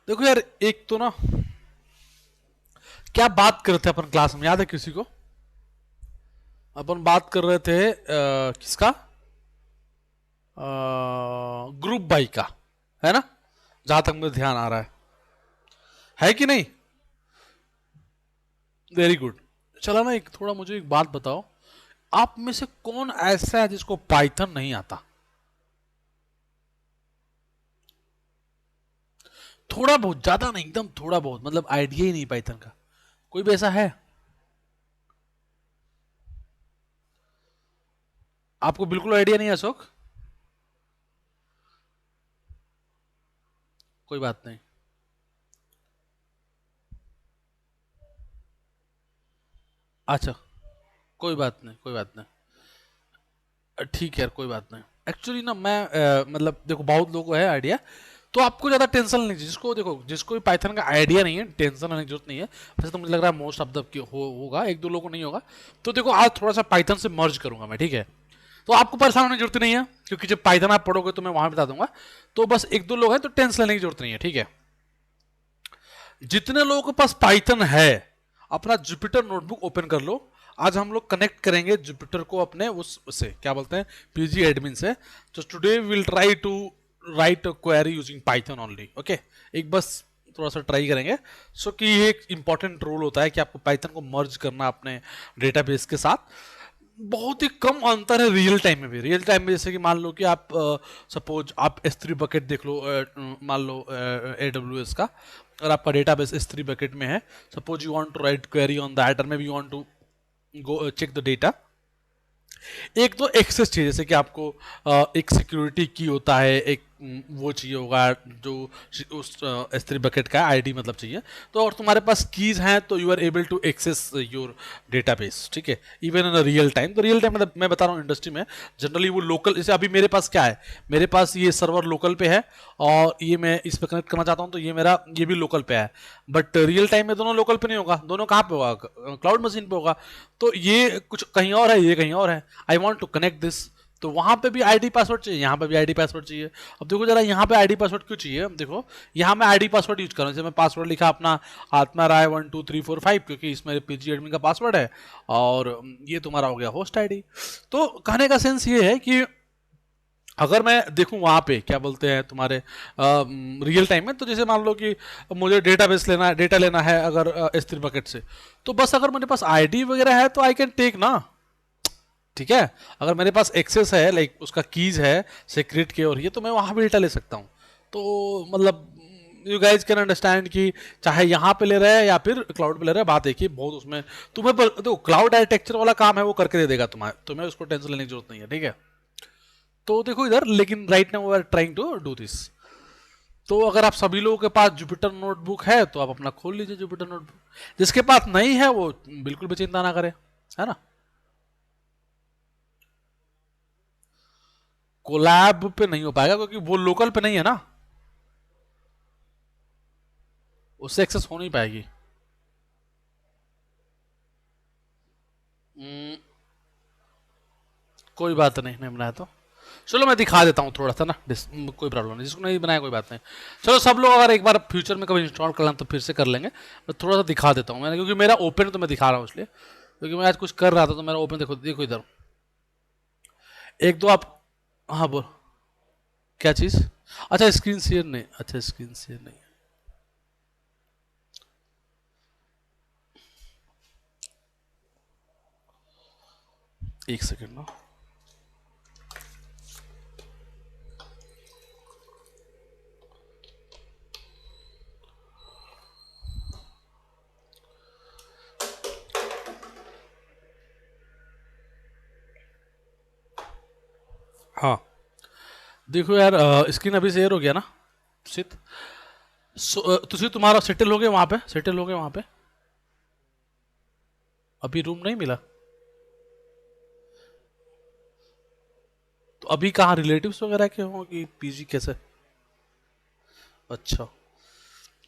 देखो यार, एक तो ना, क्या बात कर रहे थे अपन क्लास में, याद है किसी को? अपन बात कर रहे थे किसका? ग्रुप बाई का, है ना? जहां तक मुझे ध्यान आ रहा है कि नहीं? Very good. चला ना, एक थोड़ा मुझे एक बात बताओ, आप में से कौन ऐसा है जिसको पाइथन नहीं आता? थोड़ा बहुत, ज्यादा नहीं, एकदम थोड़ा बहुत, मतलब आइडिया ही नहीं पाइथन का। कोई भी ऐसा है? आपको बिल्कुल आइडिया नहीं है अशोक? कोई बात नहीं। अच्छा, कोई बात नहीं, कोई बात नहीं। ठीक है यार, कोई बात नहीं। एक्चुअली ना मैं मतलब देखो, बहुत लोगों को है आइडिया, तो आपको ज्यादा टेंशन नहीं चाहिए। जिसको देखो, जिसको भी पाइथन का आइडिया नहीं है, टेंशन लेने की जरूरत नहीं है। वैसे तो मुझे लग रहा है मोस्ट ऑफ द होगा, एक दो लोगों को नहीं होगा। तो देखो, आज थोड़ा सा पाइथन से मर्ज करूंगा मैं, ठीक है? तो आपको परेशान होने की जरूरत नहीं है, क्योंकि जब पाइथन आप पढ़ोगे तो मैं वहां बता दूंगा। तो बस एक दो लोग हैं, तो टेंशन लेने की जरूरत नहीं है, ठीक है? जितने लोगों के पास पाइथन है, अपना जुपिटर नोटबुक ओपन कर लो। आज हम लोग कनेक्ट करेंगे जुपिटर को अपने उस से, क्या बोलते हैं, पीजी एडमिन से। तो today will try to write a query using Python only, okay? एक बस थोड़ा सा ट्राई करेंगे। कि ये एक इंपॉर्टेंट रूल होता है कि आपको पाइथन को मर्ज करना अपने डेटाबेस के साथ। बहुत ही कम अंतर है रियल टाइम में भी। रियल टाइम में जैसे कि मान लो कि आप सपोज आप S3 बकेट देख लो, मान लो AWS का, और आपका डेटाबेस S3 बकेट में है। Suppose you want to write query on that, और maybe you want to go check the data. एक तो एक्सेस चाहिए, जैसे कि आपको एक सिक्योरिटी की होता है, एक वो चाहिए होगा, जो उस S3 बकेट का आईडी मतलब चाहिए। तो और तुम्हारे पास कीज हैं, तो you are able to access your database, ठीक है? Even in real time. तो रियल टाइम मतलब मैं बता रहा हूँ इंडस्ट्री में जनरली वो लोकल, जैसे अभी मेरे पास क्या है, मेरे पास ये सर्वर लोकल पे है, और ये मैं इस पे कनेक्ट करना चाहता हूँ, तो ये मेरा ये भी लोकल पे है। बट रियल टाइम में दोनों लोकल पे नहीं होगा, दोनों कहाँ पे होगा? क्लाउड मशीन पे होगा। तो ये कुछ कहीं और है, ये कहीं और है। I want to connect this, तो वहां पे भी आईडी पासवर्ड चाहिए, यहाँ पे भी आईडी पासवर्ड चाहिए। अब देखो जरा, यहाँ पे आईडी पासवर्ड क्यों चाहिए? अब देखो, यहाँ मैं आईडी पासवर्ड यूज कर रहा हूँ। जैसे मैं पासवर्ड लिखा अपना आत्मा राय 1234 5, क्योंकि इसमें पीजी एडमिन का पासवर्ड है, और ये तुम्हारा हो गया होस्ट आईडी। तो कहने का सेंस ये है कि अगर मैं देखूं वहां पे क्या बोलते हैं तुम्हारे रियल टाइम में, तो जैसे मान लो कि मुझे डेटाबेस लेना है, डेटा लेना है अगर S3 बकेट से, तो बस अगर मेरे पास आईडी वगैरह है तो आई कैन टेक ना, ठीक है? अगर मेरे पास एक्सेस है, लाइक उसका कीज है सीक्रेट के, और ये तो मैं वहां भी डेटा ले सकता हूँ। तो मतलब यू गाइज कैन अंडरस्टैंड कि चाहे यहाँ पे ले रहे हैं या फिर क्लाउड पे ले रहे हैं, बात एक ही बहुत उसमें। तुम्हें देखो, क्लाउड आर्किटेक्चर वाला काम है, वो करके दे देगा तुम्हें, तुम्हें उसको टेंशन लेने की जरूरत नहीं है, ठीक है? तो देखो इधर, लेकिन right now we are trying to do this. तो अगर आप सभी लोगों के पास जुपिटर नोटबुक है, तो आप अपना खोल लीजिए जुपिटर नोटबुक। जिसके पास नहीं है, वो बिल्कुल भी चिंता ना करे, है ना? कोलैब पे नहीं हो पाएगा, क्योंकि वो लोकल पे नहीं है ना, उससे एक्सेस हो नहीं पाएगी। हम्म, कोई बात नहीं, नहीं बनाया तो चलो मैं दिखा देता हूँ थोड़ा सा ना, कोई प्रॉब्लम नहीं, जिसको नहीं बनाया कोई बात नहीं। चलो सब लोग अगर एक बार फ्यूचर में कभी इंस्टॉल कर लें तो फिर से कर लेंगे। मैं थोड़ा सा दिखा देता हूँ मैंने, क्योंकि मेरा ओपन है तो मैं दिखा रहा हूँ इसलिए, क्योंकि मैं आज कुछ कर रहा था तो मेरा ओपन, देखो देखो इधर। एक दो आप, हाँ बोल, क्या चीज़? अच्छा स्क्रीन शेयर नहीं, अच्छा स्क्रीन शेयर नहीं। एक सेकेंड ना। हाँ, देखो यार, स्क्रीन अभी शेयर हो गया ना सित? तुझे तुम्हारा सेटल हो गया वहां पे, सेटल हो गया वहां पे? अभी रूम नहीं मिला? तो अभी कहाँ, रिलेटिव्स वगैरह के हो कि पीजी कैसे? अच्छा,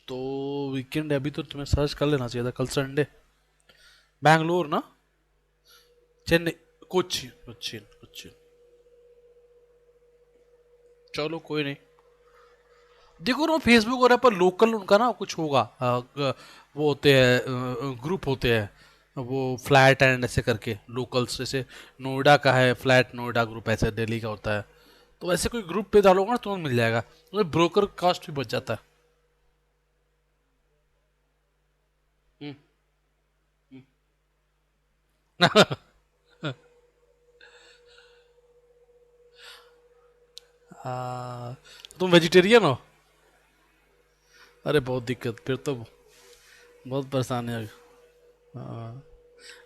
तो वीकेंड है, अभी तो तुम्हें सर्च कर लेना चाहिए था, कल संडे। बैंगलोर ना? चेन्नई? कोच्चि, कोच्चि, कोच्चि। चलो कोई नहीं, देखो ना फेसबुक वगैरह पर लोकल उनका ना कुछ होगा, वो होते हैं ग्रुप होते हैं वो फ्लैट एंड ऐसे करके लोकल्स, जैसे नोएडा का है फ्लैट नोएडा ग्रुप, ऐसे दिल्ली का होता है, तो ऐसे कोई ग्रुप पे डालोगे ना तुम्हें मिल जाएगा, तुम्हें ब्रोकर कॉस्ट भी बच जाता है। हाँ, तुम वेजिटेरियन हो? अरे बहुत दिक्कत, फिर तो बहुत परेशानी है। हाँ,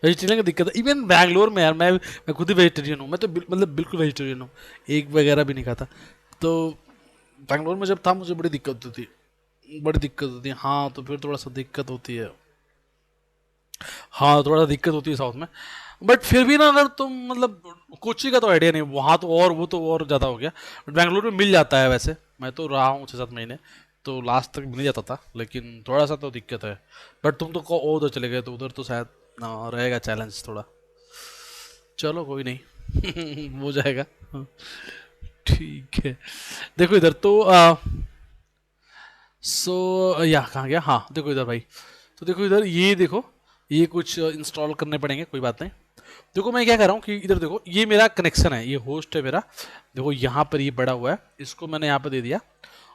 वेजिटेरियन की दिक्कत है इवन बैंगलोर में यार, मैं खुद ही वेजिटेरियन हूँ, मैं तो मतलब बिल्कुल वेजिटेरियन हूँ, एग वगैरह भी नहीं खाता। तो बैंगलोर में जब था मुझे बड़ी दिक्कत होती थी, बड़ी दिक्कत होती है, हाँ तो फिर थोड़ा सा दिक्कत होती है। हाँ थोड़ा सा दिक्कत होती है साउथ में, बट फिर भी ना अगर तुम मतलब कोची का तो आइडिया नहीं, वहाँ तो और वो तो और ज़्यादा हो गया, बट बैंगलोर में मिल जाता है वैसे, मैं तो रहा हूँ 6-7 महीने, तो लास्ट तक मिल जाता था, लेकिन थोड़ा सा तो दिक्कत है। बट तुम तो उधर चले गए तो उधर तो शायद रहेगा चैलेंज थोड़ा। चलो कोई नहीं हो जाएगा। हाँ, ठीक है। देखो इधर तो या कहाँ गया, हाँ देखो इधर भाई, तो देखो इधर ये देखो, ये कुछ इंस्टॉल करने पड़ेंगे, कोई बात नहीं। देखो मैं क्या कर रहा हूँ कि इधर देखो ये मेरा कनेक्शन है, ये होस्ट है मेरा, देखो यहाँ पर ये बड़ा हुआ है, इसको मैंने यहाँ पर दे दिया,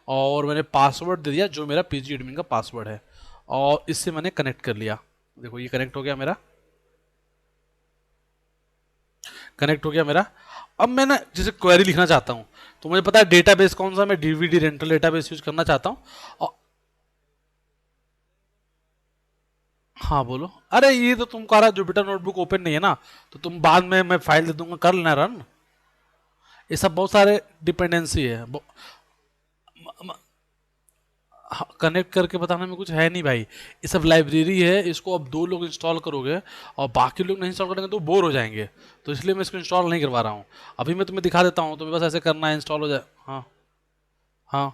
और मैंने पासवर्ड दे दिया जो मेरा पीजी एडमिन का पासवर्ड है, और इससे मैंने कनेक्ट कर लिया। देखो ये कनेक्ट हो गया मेरा, कनेक्ट हो गया मेरा। अब मैं ना जैसे क्वेरी लिखना चाहता हूँ, तो मुझे पता है डेटाबेस कौन सा, मैं डीवीडी रेंटल डेटाबेस यूज करना चाहता हूँ। और हाँ बोलो, अरे ये तो तुम्हारा जुपिटर नोटबुक ओपन नहीं है ना, तो तुम बाद में मैं फाइल दे दूंगा, कर लेना रन। ये सब बहुत सारे डिपेंडेंसी है, कनेक्ट करके बताने में कुछ है नहीं भाई, ये सब लाइब्रेरी है, इसको अब 2 लोग इंस्टॉल करोगे और बाकी लोग नहीं इंस्टॉल करेंगे तो बोर हो जाएंगे, तो इसलिए मैं इसको इंस्टॉल नहीं करवा रहा हूँ। अभी मैं तुम्हें दिखा देता हूँ, तुम्हें बस ऐसे करना है, इंस्टॉल हो जाए। हाँ हाँ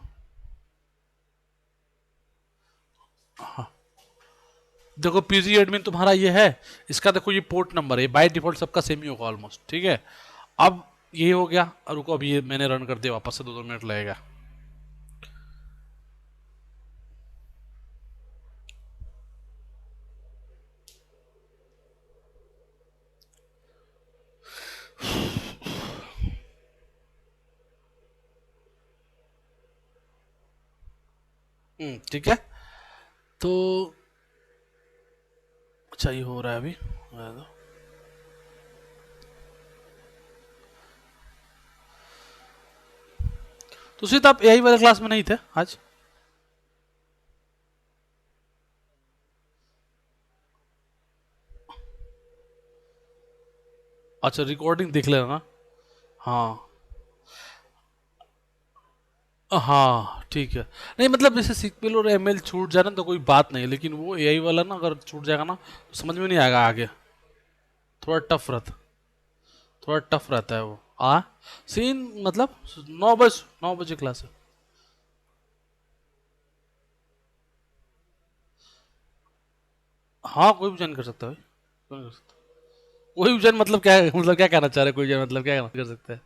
हाँ, देखो पीजी एडमिन तुम्हारा ये है, इसका देखो ये पोर्ट नंबर है, बाय डिफॉल्ट सबका सेम ही होगा ऑलमोस्ट, ठीक है। अब ये हो गया, और रुको अभी ये मैंने रन कर दिया वापस से, 2-2 मिनट लगेगा। ठीक है, तो अच्छा ये हो रहा है अभी, रहने दो। तो सीध आप एआई वाले क्लास में नहीं थे आज? अच्छा रिकॉर्डिंग देख लेना ना। हाँ हाँ ठीक है, नहीं मतलब जैसे सीक्वल और एमएल छूट जाए ना तो कोई बात नहीं, लेकिन वो एआई वाला ना अगर छूट जाएगा ना तो समझ में नहीं आएगा आगे, थोड़ा टफ रहता, थोड़ा टफ रहता है वो। सीन मतलब 9 बजे क्लास है। हाँ कोई भी ज्वाइन कर सकता है भाई, कोई नहीं कर सकता। कोई भी ज्वाइन मतलब क्या है, मतलब क्या कहना चाह रहे हैं, कोई ज्वाइन मतलब क्या कर सकता है?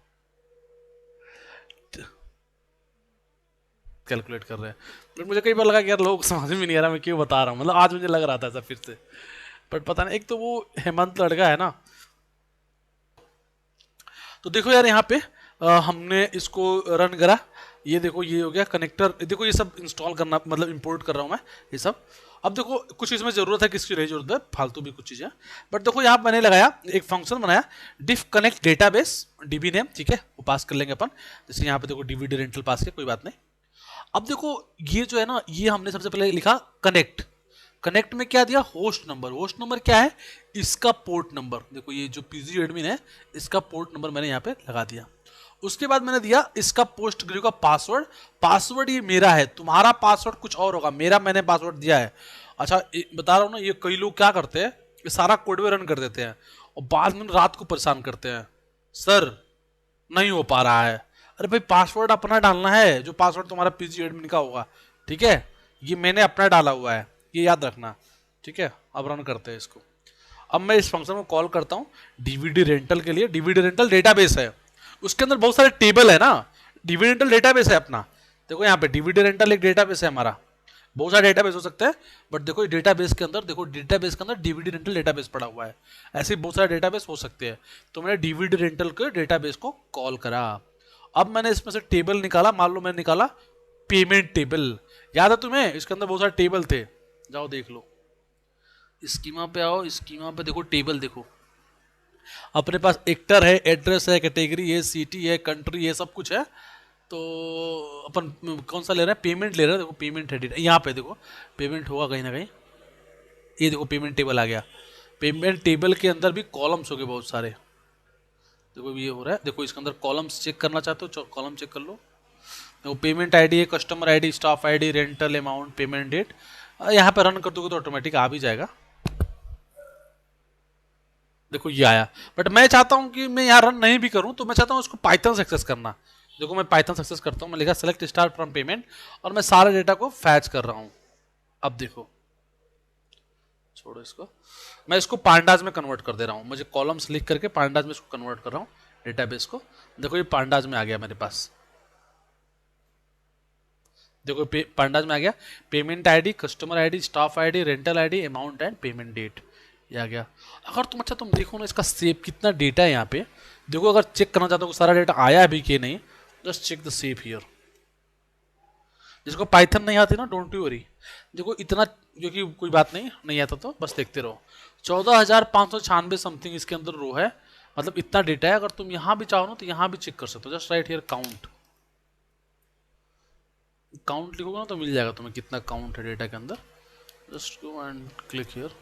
कैलकुलेट कर रहे हैं, बट मुझे कई बार लगा कि यार लोग समझ में नहीं आ रहा मैं क्यों बता रहा हूँ, मतलब आज मुझे लग रहा था ऐसा फिर से, बट पता नहीं, एक तो वो हेमंत लड़का है ना। तो देखो यार यहाँ पे हमने इसको रन करा, ये देखो ये हो गया कनेक्टर, देखो ये सब इंस्टॉल करना मतलब इंपोर्ट कर रहा हूँ मैं ये सब। अब देखो कुछ इसमें जरूरत है, किसकी नहीं जरूरत है, फालतू भी कुछ चीज़ें, बट देखो यहाँ मैंने लगाया एक फंक्शन बनाया, डिफ कनेक्ट डेटाबेस डीबी नेम, ठीक है वो पास कर लेंगे अपन, जैसे यहाँ पे देखो डीवीडी रेंटल पास किया, कोई बात नहीं। अब देखो ये जो है ना, ये हमने सबसे पहले लिखा कनेक्ट, कनेक्ट में क्या दिया, होस्ट नंबर, होस्ट नंबर क्या है, इसका पोर्ट नंबर, देखो ये जो पीजी एडमिन है इसका पोर्ट नंबर मैंने यहाँ पे लगा दिया। उसके बाद मैंने दिया इसका पोस्ट ग्रेव का पासवर्ड, पासवर्ड ये मेरा है, तुम्हारा पासवर्ड कुछ और होगा, मेरा मैंने पासवर्ड दिया है। अच्छा बता रहा हूँ ना, ये कई लोग क्या करते हैं, ये सारा कोड में रन कर देते हैं और बाद में रात को परेशान करते हैं, सर नहीं हो पा रहा है। अरे भाई पासवर्ड अपना डालना है, जो पासवर्ड तुम्हारा पीजी एडमिन का होगा, ठीक है, ये मैंने अपना डाला हुआ है, ये याद रखना, ठीक है। अब रन करते हैं इसको, अब मैं इस फंक्शन को कॉल करता हूँ डीवीडी रेंटल के लिए, डीवीडी रेंटल डेटाबेस है, उसके अंदर बहुत सारे टेबल है ना, डीवीडी रेंटल डेटाबेस है अपना, देखो यहाँ पे डीवीडी रेंटल एक डेटाबेस है हमारा, बहुत सारे डेटाबेस हो सकते हैं, बट देखो डेटाबेस के अंदर, देखो डेटाबेस के अंदर डीवीडी रेंटल डेटाबेस पड़ा हुआ है। ऐसे बहुत सारे डेटाबेस हो सकते हैं। तो मैंने डीवीडी रेंटल के डेटाबेस को कॉल करा। अब मैंने इसमें से टेबल निकाला, मान लो मैंने निकाला पेमेंट टेबल। याद है तुम्हें, इसके अंदर बहुत सारे टेबल थे, जाओ देख लो। स्कीमा पे आओ, स्कीमा पे देखो टेबल देखो। अपने पास एक्टर है, एड्रेस है, कैटेगरी है, सिटी है, कंट्री है, सब कुछ है। तो अपन कौन सा ले रहे हैं, पेमेंट ले रहे हैं। देखो पेमेंट है डेटा यहाँ पे, देखो पेमेंट होगा कहीं ना कहीं। ये देखो पेमेंट टेबल आ गया। पेमेंट टेबल के अंदर भी कॉलम्स हो गए बहुत सारे। देखो ये हो रहा है, देखो इसके अंदर कॉलम्स चेक करना चाहते हो, कॉलम चेक कर लो। देखो पेमेंट आईडी है, customer ID, staff ID, rental amount, payment date. यहाँ पे रन कर दोगे तो ऑटोमेटिक आ भी जाएगा। देखो ये आया। बट मैं चाहता हूँ कि मैं यहाँ रन नहीं भी करूँ, तो मैं चाहता हूँ इसको पाइथन से एक्सेस करना। देखो मैं पाइथन से एक्सेस करता हूँ, मैं लिखा सेलेक्ट स्टार्ट फ्रॉम पेमेंट, और मैं सारे डेटा को फैच कर रहा हूँ। अब देखो, छोड़ो इसको, मैं इसको पांडाज में कन्वर्ट कर दे रहा हूँ। मुझे कॉलम्स लिख करके पांडाज में इसको कन्वर्ट कर रहा हूँ, डेटाबेस को। देखो ये पांडाज में आ गया मेरे पास। देखो पांडाज में आ गया। Payment ID, customer ID, staff ID, rental ID, amount and payment date, ये आ गया। अगर तुम अच्छा तुम देखो ना इसका सेव कितना डेटा है यहाँ पे। देखो अगर चेक करना चाहते हो सारा डेटा आया भी कि नहीं, just check the save here. जिसको पाइथन नहीं आती ना, डोंट यू वरी। देखो इतना, क्योंकि कोई बात नहीं, नहीं आता तो बस देखते रहो। 14,596 समथिंग इसके अंदर रो है, मतलब इतना डेटा है। अगर तुम यहाँ भी चाहो ना तो यहाँ भी चेक कर सकते हो, just right here count. Count लिखोगे ना तो मिल जाएगा तुम्हें कितना काउंट है डेटा के अंदर। Just go and click here.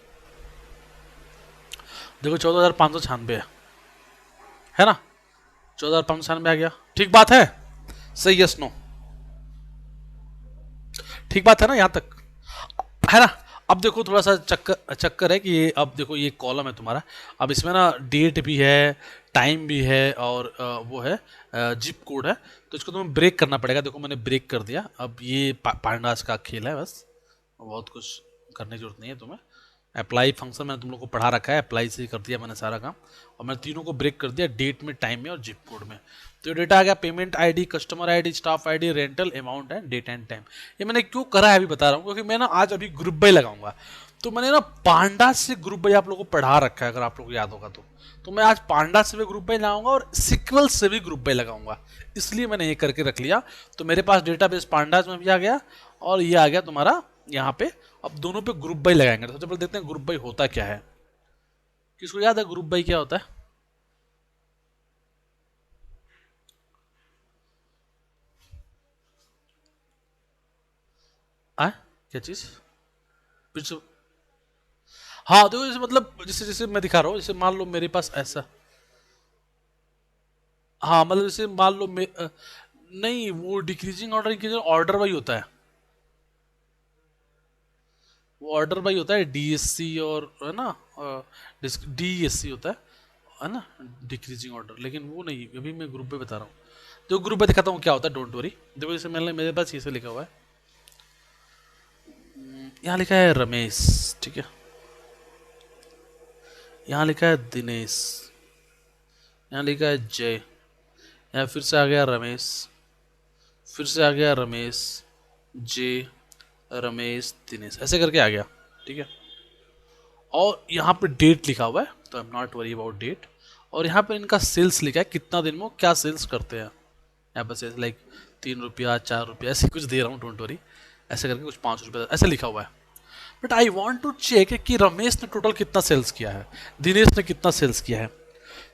देखो 14,596 है ना, 14,596 आ गया। ठीक बात है, सही, यस नो, ठीक बात है ना यहाँ तक, है ना। अब देखो थोड़ा सा चक्कर चक्कर है कि ये, अब देखो ये कॉलम है तुम्हारा। अब इसमें ना डेट भी है, टाइम भी है, और वो है जिप कोड है। तो इसको तुम्हें ब्रेक करना पड़ेगा। देखो मैंने ब्रेक कर दिया। अब ये पांडास का खेल है, बस बहुत कुछ करने की जरूरत नहीं है तुम्हें। अप्लाई फंक्शन मैंने तुम लोग को पढ़ा रखा है, अप्लाई से ही कर दिया मैंने सारा काम। और मैंने तीनों को ब्रेक कर दिया, डेट में, टाइम में और जिप कोड में। तो ये डेटा आ गया, payment ID, customer ID, staff ID, rental amount and date and time. ये मैंने क्यों करा है अभी बता रहा हूँ, क्योंकि मैं ना आज अभी ग्रुप बाई लगाऊंगा। तो मैंने ना पांडा से ग्रुप बाई आप लोगों को पढ़ा रखा है, अगर आप लोग को याद होगा तो मैं आज पांडा से भी ग्रुप बाई लगाऊंगा और सिक्वल से भी ग्रुप बाई लगाऊंगा, इसलिए मैंने ये करके रख लिया। तो मेरे पास डेटाबेस पांडास में भी आ गया, और ये आ गया तुम्हारा यहाँ पे। अब दोनों पे ग्रुप बाई लगाएंगे। तो सबसे पहले देखते हैं ग्रुप बाई होता क्या है। किसको याद है ग्रुप बाई क्या होता है? क्या चीज? फिर से। हाँ देखो, जैसे मतलब जैसे जैसे मैं दिखा रहा हूँ, जैसे मान लो मेरे पास ऐसा। हाँ मतलब जैसे मान लो नहीं, वो decreasing order, increasing order Y होता है। वो ऑर्डर वाई होता है, डीएससी और, है ना, डीएससी होता है ना, डिक्रीजिंग ऑर्डर। लेकिन वो नहीं, अभी मैं ग्रुप पे बता रहा हूँ। तो ग्रुप पे दिखाता हूँ क्या होता है, डोंट वरी। देखो जैसे मैंने, मेरे पास ये से लिखा हुआ है, यहाँ लिखा है रमेश, ठीक है। यहाँ लिखा है दिनेश, यहाँ लिखा है जय, यहाँ फिर से आ गया रमेश, फिर से आ गया रमेश, जय, रमेश, दिनेश, ऐसे करके आ गया, ठीक है। और यहाँ पे डेट लिखा हुआ है, तो I am not worry about date. और यहाँ पे इनका सेल्स लिखा है, कितना दिन में वो क्या सेल्स करते हैं। यहाँ पे सेल्स लाइक 3 रुपया, 4 रुपया, ऐसे कुछ दे रहा हूँ, डोंट वरी। ऐसे करके कुछ 5 रुपया ऐसे लिखा हुआ है। But I want to check कि रमेश ने टोटल कितना सेल्स किया है, दिनेश ने कितना सेल्स किया है।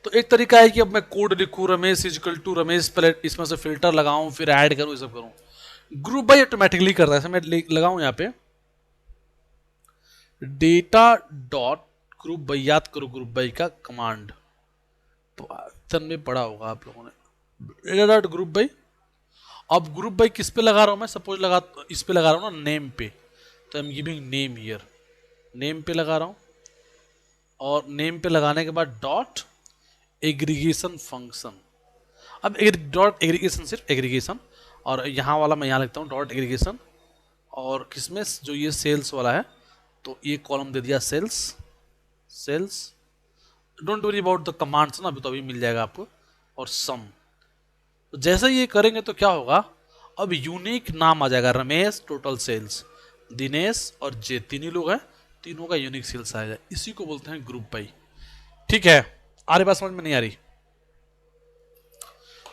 तो एक तरीका है कि अब मैं कोड लिखूँ, रमेश इजिकल टू रमेश, पहले इसमें से फिल्टर लगाऊं, फिर ऐड करूँ, ये सब करूँ। ग्रुप बाई ऑटोमेटिकली कर रहा है। मैं लगाऊं यहाँ पे डेटा डॉट ग्रुप बाई, याद करो ग्रुप बाई का कमांड पाइथन में पढ़ा होगा आप लोगों ने, डेटा डॉट ग्रुप बाई। अब ग्रुप बाई किस पे लगा रहा हूं मैं, सपोज लगा इस पे लगा रहा हूं ना, नेम पे। तो I am giving name here, name पे लगा रहा हूं। और नेम पे लगाने के बाद डॉट एग्रीगेशन फंक्शन। अब डॉट एग्रीगेशन सिर्फ एग्रीगेशन, और यहाँ वाला मैं यहाँ लिखता हूँ डॉट एग्रीगेशन। और किसमें, जो ये सेल्स वाला है, तो ये कॉलम दे दिया sales, sales. Don't worry about the commands ना, अभी तो अभी मिल जाएगा आपको। और सम। तो जैसे ये करेंगे तो क्या होगा, अब यूनिक नाम आ जाएगा रमेश टोटल सेल्स, दिनेश और जे तीन ही लोग हैं, तीनों का यूनिक सेल्स आएगा, इसी को बोलते हैं ग्रुप बाई। ठीक है, आ रही बात समझ में नहीं आ रही?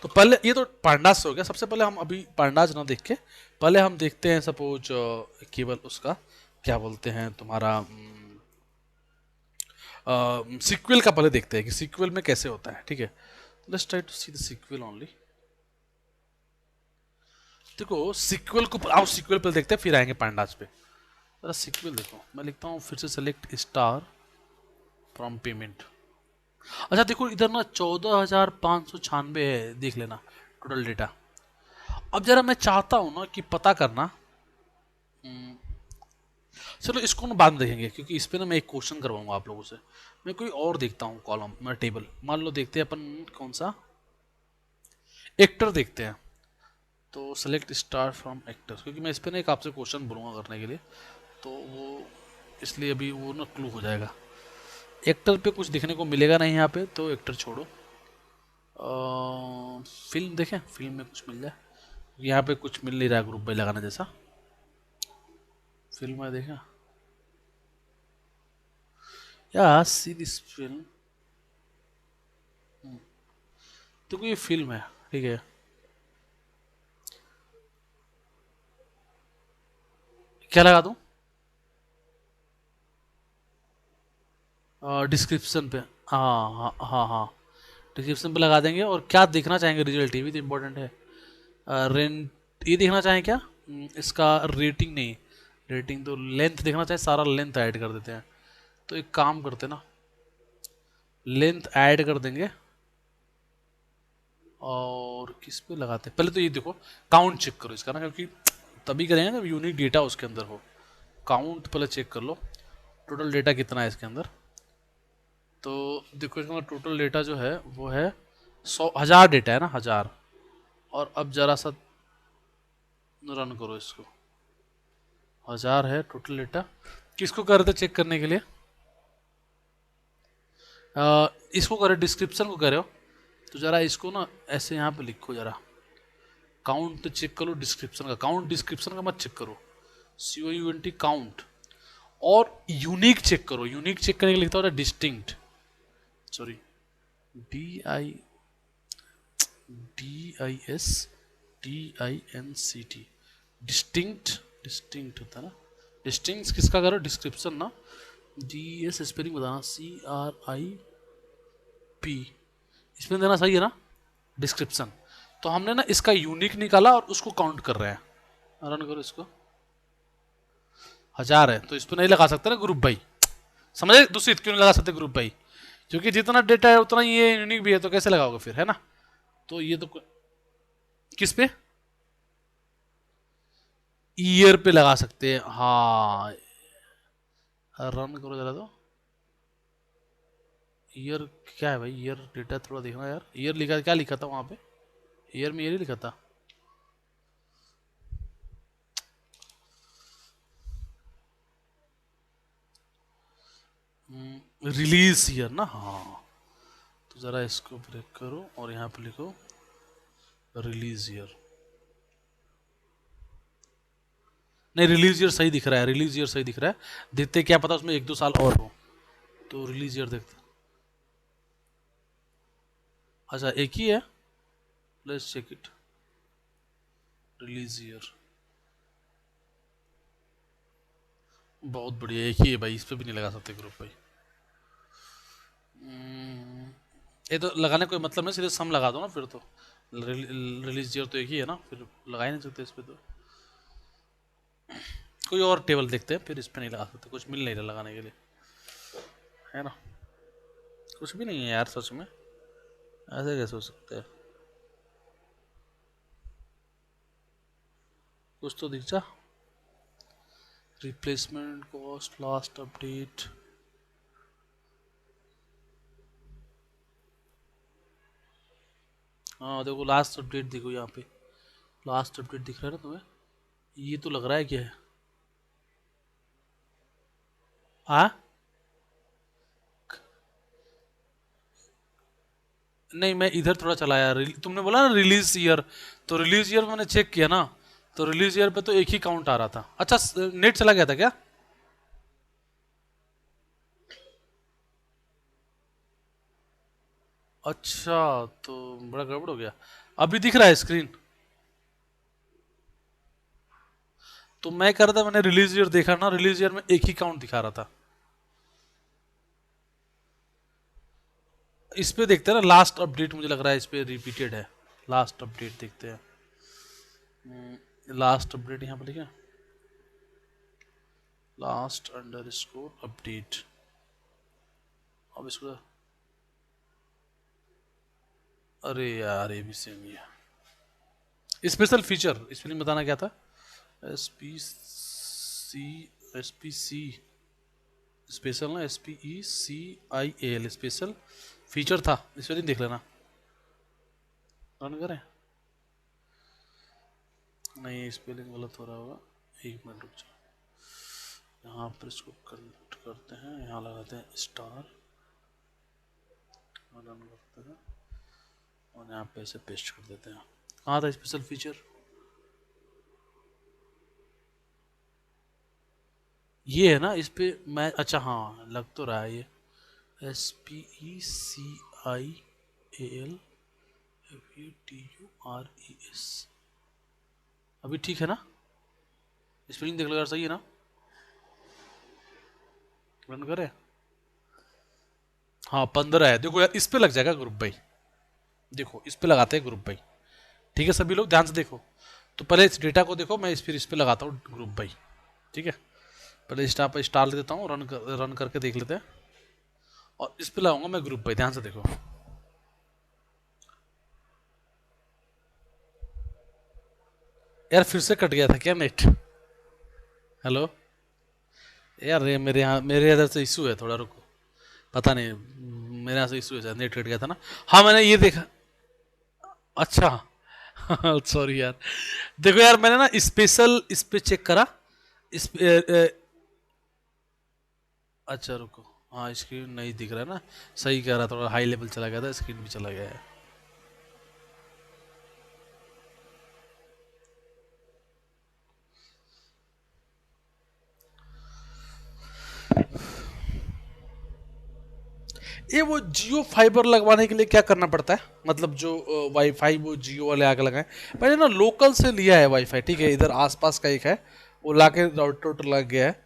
तो पहले ये तो पांडास से हो गया। सबसे पहले हम अभी पांडास ना देख के पहले हम देखते हैं सपोज केवल उसका क्या बोलते हैं तुम्हारा सीक्वल का पहले देखते हैं कि सीक्वल में कैसे होता है। ठीक है, let's try to see the sequel only. देखो सीक्वल को आओ सीक्वल पे देखते हैं फिर आएंगे पांडास पे। जरा सीक्वल देखो, मैं लिखता हूँ फिर से सेलेक्ट स्टार फ्रॉम पेमेंट। अच्छा देखो इधर ना 14,596 है, देख लेना टोटल डेटा। अब जरा मैं चाहता हूँ ना कि पता करना, चलो इसको ना बाद में देखेंगे क्योंकि इस पे ना मैं एक क्वेश्चन करवाऊंगा आप लोगों से। मैं कोई और देखता हूँ कॉलम मैं टेबल, मान लो देखते हैं अपन कौन सा एक्टर देखते हैं। तो सेलेक्ट स्टार फ्रॉम एक्टर, क्योंकि मैं इस पे ना एक आपसे क्वेश्चन बोलूँगा करने के लिए, तो वो इसलिए अभी वो ना क्लू हो जाएगा। एक्टर पे कुछ दिखने को मिलेगा नहीं यहाँ पे, तो एक्टर छोड़ो। फिल्म देखें, फिल्म में कुछ मिल जाए। यहाँ पे कुछ मिल नहीं रहा ग्रुप बाई लगाना जैसा। फिल्म में देखा या सी दिस फिल्म, तो कोई फिल्म है। ठीक है, क्या लगा दूँ डिस्क्रिप्शन पे? हाँ हाँ हाँ हाँ, डिस्क्रिप्शन पे लगा देंगे। और क्या देखना चाहेंगे रिजल्ट, ये भी तो इम्पोर्टेंट है। रेंट ये देखना चाहें क्या? इसका रेटिंग नहीं, रेटिंग तो लेंथ देखना चाहे, सारा लेंथ ऐड कर देते हैं। तो एक काम करते हैं ना, लेंथ ऐड कर देंगे और किस पे लगाते हैं, पहले तो ये देखो काउंट चेक करो इसका ना, क्योंकि तभी करेंगे ना यूनिक डेटा उसके अंदर हो। काउंट पहले चेक कर लो, टोटल डेटा कितना है इसके अंदर। तो देखो इसका टोटल डेटा जो है वो है 100,000 डेटा है ना, 1000। और अब जरा सा रन करो इसको, 1000 है टोटल डेटा। किसको कर रहे थे चेक करने के लिए? इसको करे, डिस्क्रिप्शन को करे हो, तो जरा इसको ना ऐसे यहाँ पे लिखो जरा, काउंट चेक करो डिस्क्रिप्शन का, काउंट डिस्क्रिप्शन का मत चेक करो, COUNT काउंट। और यूनिक चेक करो, यूनिक चेक करने के लिए लिखता होता है distinct, sorry DI DISTINCT, distinct, distinct होता है ना। डिस्टिंक्ट किसका करो, डिस्क्रिप्शन ना, DS स्पेलिंग बताना, CRIP, इसमें देना सही है ना डिस्क्रिप्शन। तो हमने ना इसका यूनिक निकाला और उसको काउंट कर रहे हैं। रन करो इसको, 1000 है तो इस पर नहीं लगा सकते ना ग्रुप भाई, समझे दूसरी क्यों नहीं लगा सकते ग्रुप भाई? क्योंकि जितना डेटा है उतना ये यूनिक भी है, तो कैसे लगाओगे फिर, है ना? तो ये तो किस पे, ईयर पे लगा सकते हैं। हाँ रन करो जरा तो, ईयर क्या है भाई, ईयर डेटा थोड़ा देखना यार, ईयर लिखा क्या लिखा था वहां पे, ईयर में ईयर ही लिखा था। रिलीज ईयर ना, हाँ। तो ज़रा इसको ब्रेक करो और यहाँ पे लिखो रिलीज ईयर। नहीं रिलीज ईयर सही दिख रहा है, रिलीज ईयर सही दिख रहा है। देखते क्या पता उसमें 1-2 साल और हो, तो रिलीज ईयर देखते। अच्छा एक ही है, let's check it, release year बहुत बढ़िया, एक ही है भाई, इस पे भी नहीं लगा सकते ग्रुप भाई। ये तो लगाने कोई मतलब नहीं, सीधे सम लगा दो ना फिर तो, रिलीज ईयर तो एक ही है ना, फिर लगा ही नहीं सकते इस पे तो। कोई और टेबल देखते हैं, फिर इस पे नहीं लगा सकते, कुछ मिल नहीं रहा लगाने के लिए, है ना? कुछ भी नहीं है यार सच में, ऐसे कैसे हो सकता है? कुछ तो दिख जा, रिप्लेसमेंट कॉस्ट लास्ट अपडेट, हाँ देखो लास्ट अपडेट देखो यहाँ पे, लास्ट अपडेट दिख रहा है ना तुम्हें? ये तो लग रहा है क्या है, हाँ? नहीं मैं इधर थोड़ा चलाया, तुमने बोला ना रिलीज ईयर, तो रिलीज ईयर मैंने चेक किया ना, तो रिलीज ईयर पे तो एक ही काउंट आ रहा था। अच्छा नेट चला गया था क्या? अच्छा तो बड़ा गड़बड़ हो गया। अभी दिख रहा है स्क्रीन? तो मैं कर रहा था, मैंने रिलीज ईयर देखा ना, रिलीज ईयर में एक ही काउंट दिखा रहा था। इस पे देखते हैं ना, लास्ट अपडेट मुझे लग रहा है इस पे रिपीटेड है। लास्ट अपडेट देखते हैं। लास्ट अपडेट यहाँ पे लिखा, लास्ट अंडर स्कोर अपडेट। अब इसको, अरे यार ये भी सेम ही है। स्पेशल फीचर स्पेलिंग बताना क्या था? SPC, SPC स्पेशल ना, SPECIAL स्पेशल फीचर था। स्पेलिंग देख लेना। रन करें? नहीं स्पेलिंग गलत हो रहा होगा, एक मिनट रुक जाओ। यहाँ पर इसको कनेक्ट करते हैं, यहाँ लगाते हैं स्टार, रन करते हैं और यहाँ पे ऐसे पेस्ट कर देते हैं। कहाँ था स्पेशल फीचर? ये है ना इस पे मैं, अच्छा हाँ लग तो रहा है ये SPECIALFUTURES। अभी ठीक है ना? स्पेलिंग देख लो यार, सही है ना? रन करे? हाँ 15 है। देखो यार इस पे लग जाएगा ग्रुप भाई, देखो इस पे लगाते हैं ग्रुप भाई। ठीक है सभी लोग ध्यान से देखो। तो पहले इस डेटा को देखो, मैं इस पे लगाता हूँ ग्रुप भाई। ठीक है, पहले स्टार पर स्टार ले देता हूँ, रन करके देख लेते हैं। और इस पे लगाऊंगा मैं ग्रुप भाई, ध्यान से देखो। यार फिर से कट गया था क्या नेट? हेलो यार, ये मेरे इधर से इशू है थोड़ा, रुको। पता नहीं मेरे यहाँ से इशू है, नेट कट गया था ना। हाँ मैंने ये देखा। अच्छा सॉरी यार। देखो यार मैंने ना स्पेशल इस पे चेक करा। इस पे अच्छा रुको, हाँ स्क्रीन नहीं दिख रहा है ना, सही कह रहा, थोड़ा हाई लेवल चला गया था, स्क्रीन भी चला गया है। ये वो जियो फाइबर लगवाने के लिए क्या करना पड़ता है? मतलब जो वाईफाई वो जियो वाले आके लगाए। मैंने ना लोकल से लिया है वाईफाई, ठीक है, इधर आसपास का एक है, वो लाके राउटर वाउटर लग गया है।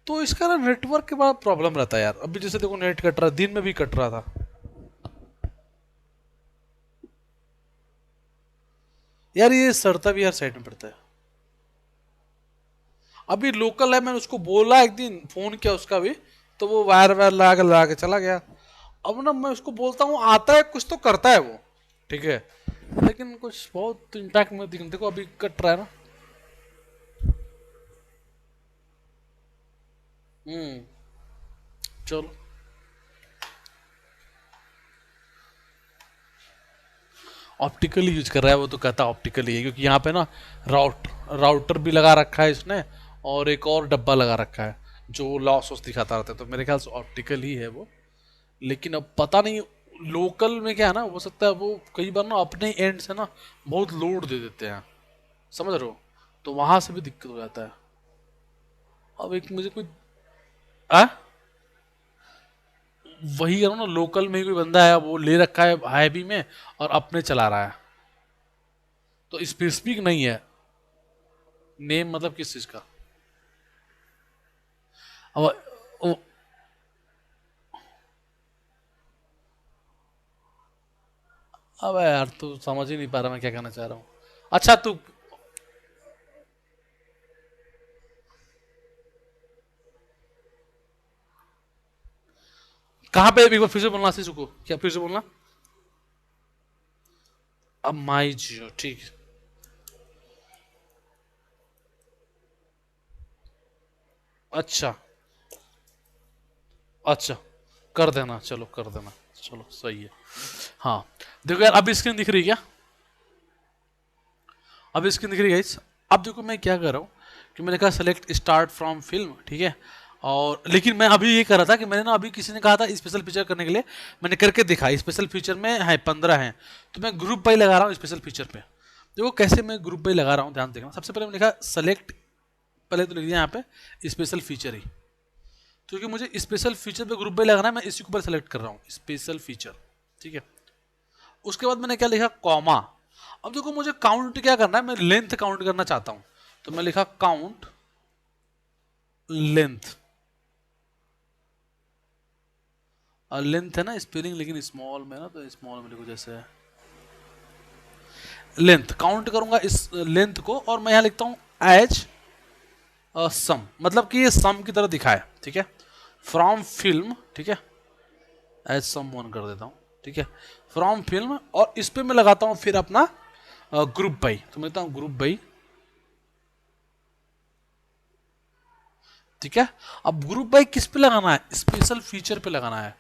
तो इसका ना नेटवर्क के बाद प्रॉब्लम रहता है यार। अभी जैसे देखो नेट कट रहा, दिन में भी कट रहा था। यार ये सड़ता भी यार साइड में पड़ता है। अभी लोकल है, मैंने उसको बोला एक दिन, फोन किया उसका भी, तो वो वायर वायर लगा के चला गया। अब ना मैं उसको बोलता हूँ, आता है कुछ तो करता है वो, ठीक है, लेकिन कुछ बहुत इम्पैक्ट में देखो अभी कट रहा है ना। हम्म, चलो। ऑप्टिकली यूज कर रहा है वो, तो कहता ऑप्टिकली है, क्योंकि यहाँ पे ना राउटर भी लगा रखा है इसने, और एक और डब्बा लगा रखा है जो लॉस वॉस दिखाता रहता है, तो मेरे ख्याल से ऑप्टिकल ही है वो। लेकिन अब पता नहीं लोकल में क्या है ना, हो सकता है वो कई बार ना अपने एंड से ना बहुत लोड दे देते हैं, समझ रहे हो, तो वहां से भी दिक्कत हो जाता है। अब एक मुझे कोई आ? वही करो ना, लोकल में ही कोई बंदा है, वो ले रखा है हाईवी में और अपने चला रहा है, तो स्पेसिफिक नहीं है नेम, मतलब किस चीज का। अब अब यार तू समझ ही नहीं पा रहा मैं क्या कहना चाह रहा हूँ। अच्छा तू कहाँ पे, एक बार फिर से बोलना आशीष को, क्या फिर से बोलना? अब माई जियो, ठीक है। अच्छा अच्छा, कर देना, चलो कर देना, चलो सही है। हाँ देखो यार, अब स्क्रीन दिख रही है क्या? अब स्क्रीन दिख रही है guys? अब देखो मैं क्या कर रहा हूँ कि मैंने कहा सेलेक्ट स्टार्ट फ्रॉम फिल्म, ठीक है, और लेकिन मैं अभी ये कर रहा था कि मैंने ना, अभी किसी ने कहा था स्पेशल फीचर करने के लिए, मैंने करके देखा स्पेशल फीचर में है 15 हैं, तो मैं ग्रुप बाई लगा रहा हूँ स्पेशल फीचर पे। देखो कैसे मैं ग्रुप बाई लगा रहा हूँ, ध्यान देखना। सबसे पहले मैंने लिखा सेलेक्ट, पहले तो लिख दिया यहाँ पे स्पेशल फीचर ही, क्योंकि मुझे स्पेशल फीचर पे ग्रुप बाई लगाना है, मैं इसी के ऊपर सेलेक्ट कर रहा हूँ स्पेशल फीचर, ठीक है। उसके बाद मैंने क्या लिखा, कॉमा। अब देखो मुझे काउंट क्या करना है, मैं लेंथ काउंट करना चाहता हूं, तो मैं लिखा काउंट लेंथ। और लेंथ है ना स्पेलिंग लेकिन स्मॉल में ना, तो स्मॉल में लिखो जैसे लेंथ काउंट करूंगा इस लेंथ को, और मैं यहां लिखता हूं एज सम, मतलब कि ये सम की तरह दिखाए, ठीक है। फ्रॉम फिल्म, ठीक है, एज सम वन कर देता हूं, ठीक है, फ्रॉम फिल्म। और इस पे मैं लगाता हूं फिर अपना ग्रुप बाई, तो मैं लिखता हूं ग्रुप बाई, ठीक है। अब ग्रुप बाई किस पे लगाना है, स्पेशल फीचर पे लगाना है,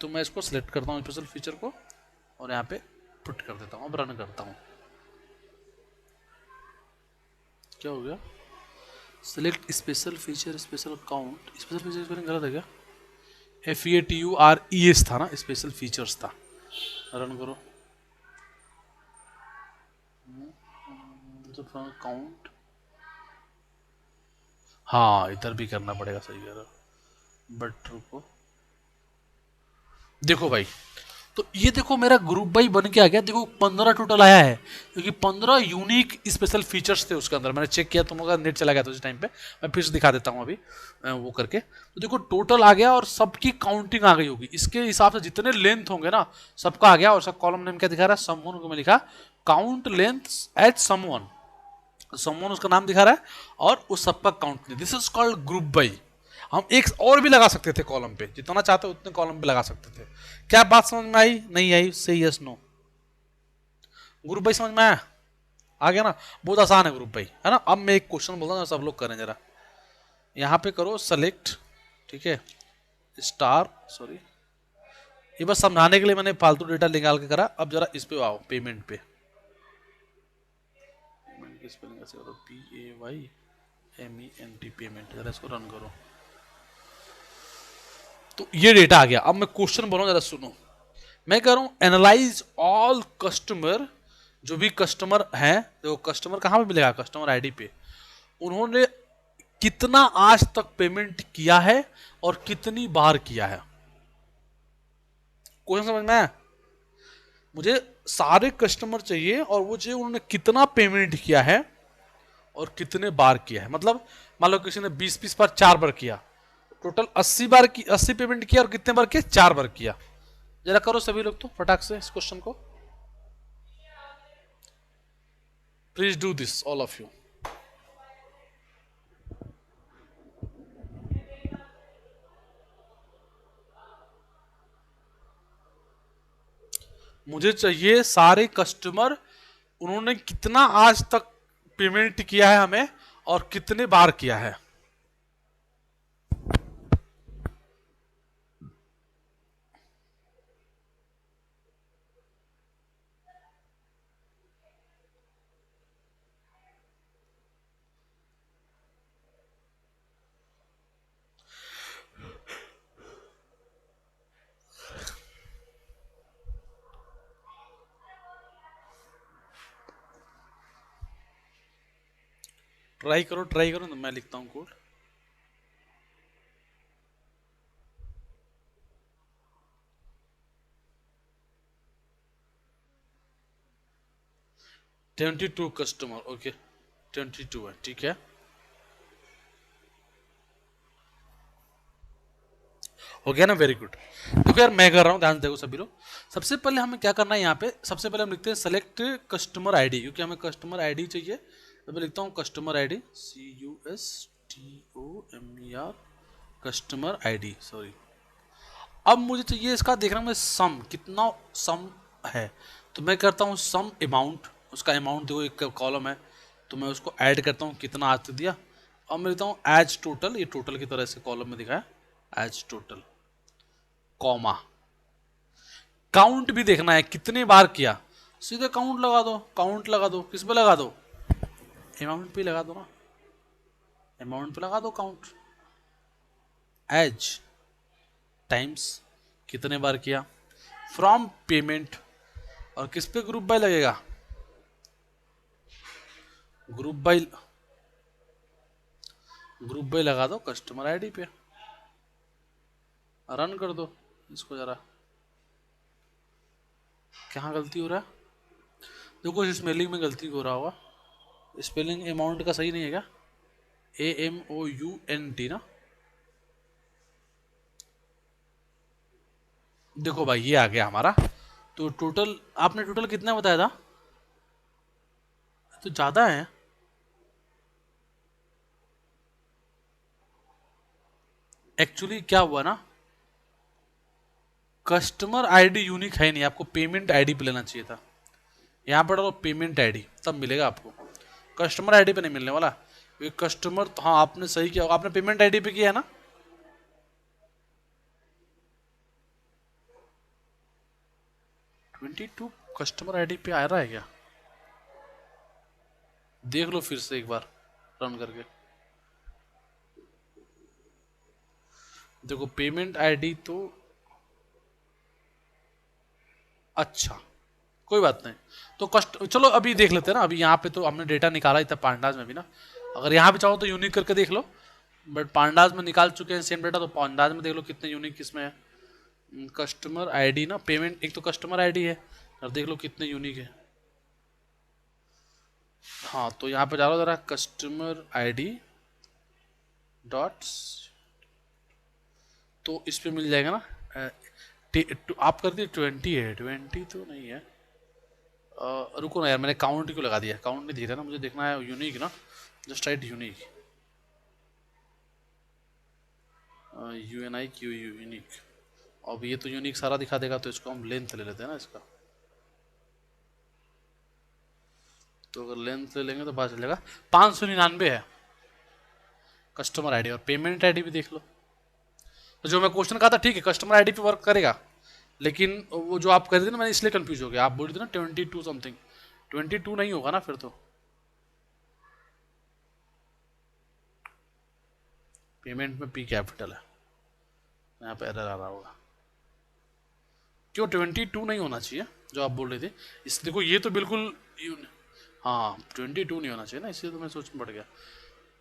तो मैं इसको सिलेक्ट करता हूँ स्पेशल फीचर को, और यहाँ पे पुट कर देता हूँ। अब रन करता हूँ, क्या हो गया, select special feature special count, special feature spelling गलत है क्या, FEATURES था ना, स्पेशल फीचर्स था। रन करो, काउंट, हाँ इधर भी करना पड़ेगा, सही कह रहा, बट रुको, देखो भाई, तो ये देखो मेरा ग्रुप बाई बन के आ गया। देखो 15 टोटल आया है, क्योंकि 15 यूनिक स्पेशल फीचर्स थे उसके अंदर। मैंने चेक किया, तुम लोगों का नेट चला गया था उस टाइम पे, मैं फिर से दिखा देता हूँ अभी वो करके। तो देखो टोटल आ गया, और सबकी काउंटिंग आ गई होगी, इसके हिसाब से जितने लेंथ होंगे ना सबका आ गया। और सब कॉलम नेम क्या दिखा रहा है, समवन को मैं लिखा count length at someone, someone उसका नाम दिखा रहा है, और उस सबका count, this is called group by. हम एक और भी लगा सकते थे कॉलम पे, जितना चाहते उतने कॉलम पे लगा सकते थे। क्या बात समझ में आई, नहीं आई, से यस नो, ग्रुप बाई समझ में आया, आ गया ना, बहुत आसान है ग्रुप बाई, है ना। अब मैं एक क्वेश्चन बोलता हूँ, सब लोग करें जरा, यहाँ पे करो सेलेक्ट, ठीक है, स्टार, सॉरी ये बस समझाने के लिए मैंने फालतू डेटा निकाल के करा। अब जरा इस पे आओ, पेमेंट पे, पेमेंट की स्पेलिंग ऐसे करो, PAYMENT, पेमेंट, जरा इसको रन करो, तो ये डेटा आ गया। अब मैं क्वेश्चन बोल रहा हूँ, जरा सुनो। मैं कह रहा हूं एनालाइज ऑल कस्टमर, जो भी कस्टमर हैं, देखो कस्टमर कहां पे मिलेगा, कस्टमर आईडी पे, उन्होंने कितना आज तक पेमेंट किया है और कितनी बार किया है। क्वेश्चन समझ में आया, मुझे सारे कस्टमर चाहिए, और वो चाहिए उन्होंने कितना पेमेंट किया है और कितने बार किया है। मतलब मान लो किसी ने 20 बार 4 बार किया, टोटल 80 बार की 80 पेमेंट किया, और कितने बार किया, 4 बार किया। जरा करो सभी लोग तो फटाक से इस क्वेश्चन को, please do this all of you. मुझे चाहिए सारे कस्टमर, उन्होंने कितना आज तक पेमेंट किया है हमें, और कितने बार किया है। ट्राई करो, तो मैं लिखता हूं code. Twenty two customer, okay 22 है, ठीक है। हो गया ना, वेरी गुड। देखो यार मैं कर रहा हूँ, ध्यान से देखो सभी लोग। सबसे पहले हमें क्या करना है, यहाँ पे सबसे पहले हम लिखते हैं सेलेक्ट कस्टमर आईडी, क्योंकि हमें कस्टमर आईडी चाहिए। तो मैं लिखता हूँ customer ID, CUSTOMER, customer ID, sorry. अब मुझे चाहिए इसका देखना, मैं सम कितना सम है, तो मैं करता हूँ सम अमाउंट, उसका अमाउंट देखो एक कॉलम है, तो मैं उसको ऐड करता हूँ कितना आज तक दिया। अब मैं लिखता हूँ एज टोटल, ये टोटल की तरह से कॉलम में दिखाया, एज टोटल, कॉमा। काउंट भी देखना है कितने बार किया, सीधे काउंट लगा दो, काउंट लगा दो, किस पे लगा दो, अमाउंट पे लगा दो ना, अमाउंट पे लगा दो काउंट, एज टाइम्स कितने बार किया, फ्रॉम पेमेंट, और किस पे ग्रुप बाय लगेगा, ग्रुप बाई लगा दो कस्टमर आईडी पे, रन कर दो इसको जरा। कहाँ गलती हो रहा है? देखो स्पेलिंग में गलती हो रहा होगा। स्पेलिंग अमाउंट का सही नहीं है क्या? AMOUNT ना। देखो भाई ये आ गया हमारा। तो टोटल आपने टोटल कितना बताया था? तो ज़्यादा है। एक्चुअली क्या हुआ ना, कस्टमर आईडी यूनिक है नहीं, आपको पेमेंट आईडी पे लेना चाहिए था। यहाँ पर डालो पेमेंट आईडी, तब मिलेगा आपको। कस्टमर आईडी पे नहीं मिलने वाला। ये कस्टमर तो हाँ आपने सही किया, आपने पेमेंट आईडी पे किया है ना। 22 कस्टमर आईडी पे आ रहा है क्या? देख लो फिर से एक बार रन करके। देखो पेमेंट आईडी तो अच्छा, कोई बात नहीं। तो कस्ट चलो अभी देख लेते हैं ना। अभी यहाँ पे तो हमने डेटा निकाला ही था पांडाज में भी ना। अगर यहाँ पे चाहो तो यूनिक करके देख लो, बट पांडाज में निकाल चुके हैं सेम डेटा, तो पांडाज में देख लो कितने यूनिक किसमें है। कस्टमर आईडी ना, पेमेंट एक तो कस्टमर आईडी है, और देख लो कितने यूनिक है। हाँ तो यहाँ पे डालो जरा कस्टमर आईडी डॉट, तो इस पे मिल जाएगा ना। आप कर दिए 20 है, 20 तो नहीं है। रुको ना यार, मैंने काउंट क्यों लगा दिया? काउंट नहीं दिख रहा ना, मुझे देखना है यूनिक ना। Just right unique, UNIQ unique. अब ये तो यूनिक सारा दिखा देगा, तो इसको हम लेंथ ले लेते हैं ना इसका। तो अगर लेंथ ले लेंगे तो पता चलेगा 599 है कस्टमर आईडी। और पेमेंट आईडी भी देख लो। तो जो मैं क्वेश्चन कहा था ठीक है, कस्टमर आईडी पे वर्क करेगा, लेकिन वो जो आप कर रहे थे ना, मैंने इसलिए कंफ्यूज हो गया। आप बोल रहे थे ना 22 समथिंग, 22 नहीं होगा ना फिर तो। पेमेंट में P कैपिटल है, यहाँ पे एरर आ रहा होगा। क्यों 22 नहीं होना चाहिए जो आप बोल रहे थे? इस देखो ये तो बिल्कुल हाँ 22 नहीं होना चाहिए ना, इसलिए तो मैं सोच में पड़ गया।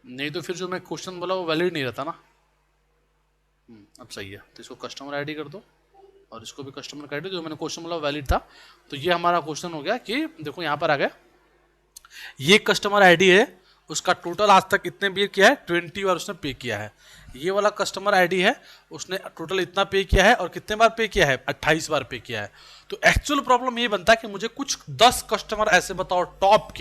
नहीं तो फिर जो मैं क्वेश्चन बोला वो वैलिड नहीं रहता ना। अब सही है, तो इसको कस्टमर आईडी कर दो, और इसको भी कस्टमर आईडी, जो मैंने क्वेश्चन बोला वैलिड था। तो ये हमारा क्वेश्चन हो गया कि देखो यहाँ पर आ गया, ये कस्टमर आईडी है, उसका टोटल आज तक इतने पे किया है 20 बार उसने पे किया है। ये वाला कस्टमर आईडी है, उसने टोटल इतना पे किया है, और कितने बार पे किया है? 28 बार पे किया है। तो एक्चुअल प्रॉब्लम ये बनता है कि मुझे कुछ 10 कस्टमर ऐसे बताओ टॉप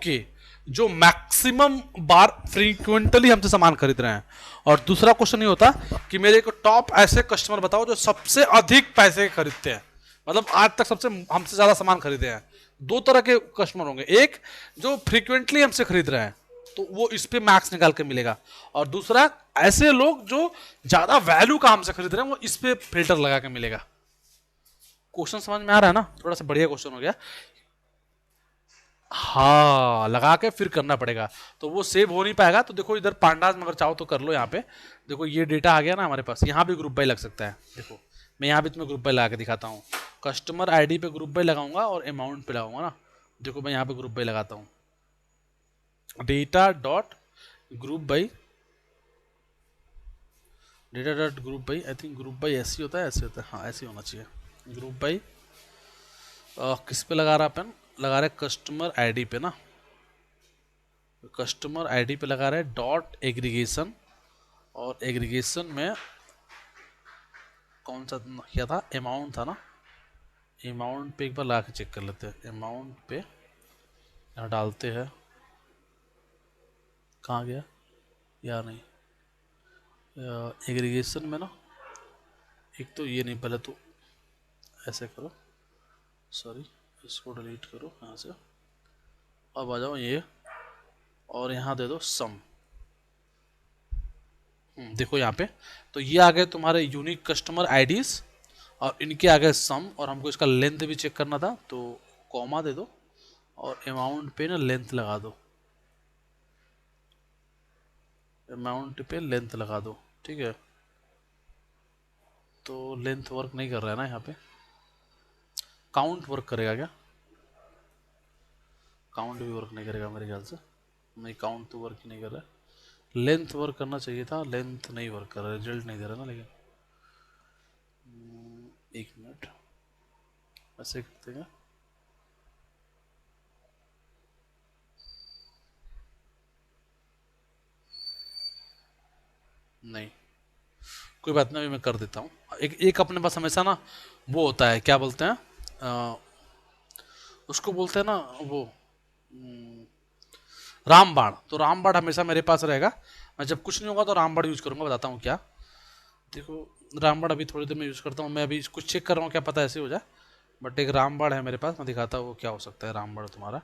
के जो मैक्सिमम बार फ्रीक्वेंटली हमसे सामान खरीद रहे हैं। और दूसरा क्वेश्चन ये होता कि मेरे को टॉप ऐसे कस्टमर बताओ जो सबसे अधिक पैसे खरीदते हैं, मतलब आज तक सबसे हमसे ज्यादा सामान खरीदे हैं। दो तरह के कस्टमर होंगे, एक जो फ्रीक्वेंटली हमसे खरीद रहे हैं तो वो इस पे मैक्स निकाल के मिलेगा, और दूसरा ऐसे लोग जो ज्यादा वैल्यू का हमसे खरीद रहे हैं वो इस पे फिल्टर लगा के मिलेगा। क्वेश्चन समझ में आ रहा है ना? थोड़ा सा बढ़िया क्वेश्चन हो गया। हाँ लगा के फिर करना पड़ेगा, तो वो सेव हो नहीं पाएगा। तो देखो इधर पांडास में अगर चाहो तो कर लो। यहाँ पे देखो ये डेटा आ गया ना हमारे पास, यहाँ भी ग्रुप बाय लग सकता है। देखो मैं यहाँ भी तुम्हें ग्रुप बाय लगा के दिखाता हूँ। कस्टमर आईडी पे ग्रुप बाय लगाऊंगा और अमाउंट पे लगाऊंगा ना। देखो मैं यहाँ पे ग्रुप बाय लगाता हूँ, data dot group by, data dot group by. I think group by ऐसे होता है, ऐसे होता है, हाँ ऐसे होना चाहिए। ग्रुप बाई किस पे लगा रहा अपन? लगा रहे कस्टमर आईडी पे ना। कस्टमर आईडी पे लगा रहे डॉट एग्रीगेशन, और एग्रीगेशन में कौन सा क्या था? अमाउंट था ना। अमाउंट पे एक बार ला के चेक कर लेते हैं। अमाउंट पे यहाँ डालते हैं, कहाँ गया यार? नहीं, एग्रीगेशन में ना, एक तो ये नहीं, पहले तो ऐसे करो, सॉरी इसको डिलीट करो यहाँ से। अब आ जाओ ये, और यहाँ दे दो सम। देखो यहाँ पे, तो ये आ गए तुम्हारे यूनिक कस्टमर आईडीज, और इनके आ गए सम। और हमको इसका लेंथ भी चेक करना था, तो कॉमा दे दो, और अमाउंट पे ना लेंथ लगा दो। अमाउंट पे लेंथ लगा दो, ठीक है। तो लेंथ वर्क नहीं कर रहा है ना यहाँ पे। काउंट वर्क करेगा क्या? काउंट भी वर्क नहीं करेगा मेरे ख्याल से। नहीं, काउंट तो वर्क ही नहीं कर रहा है। लेंथ वर्क करना चाहिए था, लेंथ नहीं वर्क कर रहा, रिजल्ट नहीं दे रहा ना। लेकिन एक मिनट, ऐसे करते हैं। नहीं, कोई बात नहीं, अभी मैं कर देता हूँ। एक एक अपने पास हमेशा ना वो होता है, क्या बोलते हैं, अ, उसको बोलते हैं ना वो, रामबाण। तो रामबाण हमेशा मेरे पास रहेगा। मैं जब कुछ नहीं होगा तो रामबाण यूज करूंगा, बताता हूँ क्या। देखो, रामबाण अभी थोड़ी देर में यूज करता हूँ। मैं अभी कुछ चेक कर रहा हूँ, क्या पता ऐसे हो जाए। बट एक रामबाण है मेरे पास, मैं दिखाता हूँ वो क्या हो सकता है रामबाण तुम्हारा।